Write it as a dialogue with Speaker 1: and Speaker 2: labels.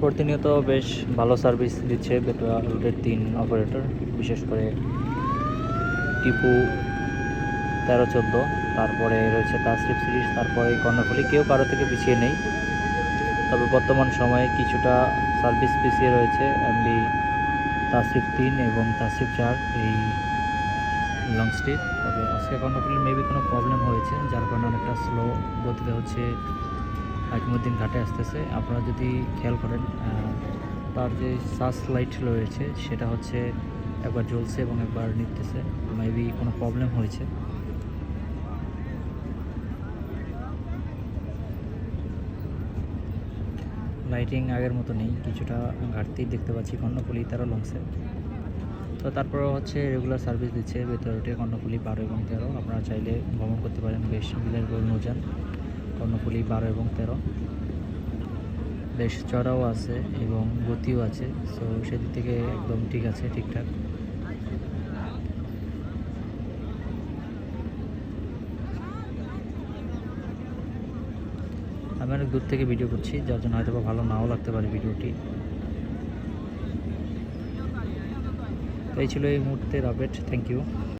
Speaker 1: প্রতিনিয়ত বেশ ভালো সার্ভিস দিচ্ছে বেতুয়া রুটের 3 অপারেটর, বিশেষ করে টিপু 13-14, তারপরে রয়েছে তাসরিফ সিরিজ, তারপরে কর্ণফুলী। কেউ কারো থেকে পিছিয়ে নেই, তবে বর্তমান সময়ে কিছুটা সার্ভিস পিছিয়ে রয়েছে এমবি তাসরিফ 3 এবং তাসরিফ 4 এই লং স্ট্রিট। তবে আজকে কর্ণফুলীর মেবি কোনো প্রবলেম হয়েছে, যার কারণে অনেকটা স্লো গতিতে হচ্ছে হাকিমুদ্দিন ঘাটে আসতেছে। আপনারা যদি খেয়াল করেন, তার যে সার্চ লাইট রয়েছে সেটা হচ্ছে একবার জ্বলছে এবং একবার নিতেছে, মেবি কোনো প্রবলেম হয়েছে। লাইটিং আগের মতো নেই, কিছুটা ঘাটতি দেখতে পাচ্ছি কর্ণফুলী 13 লংসে। তো তারপরেও হচ্ছে রেগুলার সার্ভিস দিচ্ছে বেতুয়া রুটে কর্ণফুলী 12 এবং 13। আপনারা চাইলে ভ্রমণ করতে পারেন, বেশ বিলাসবহুল নৌযান কর্ণফুলী 12 এবং 13। বেশ চড়াও আছে এবং গতিও আছে, সো সেদিক থেকে একদম ঠিক আছে, ঠিকঠাক। আমি অনেক দূর থেকে ভিডিও করছি, যার জন্য হয়তো ভালো নাও লাগতে পারে ভিডিওটি। তো এই ছিল এই মুহূর্তের আপডেট। Thank you.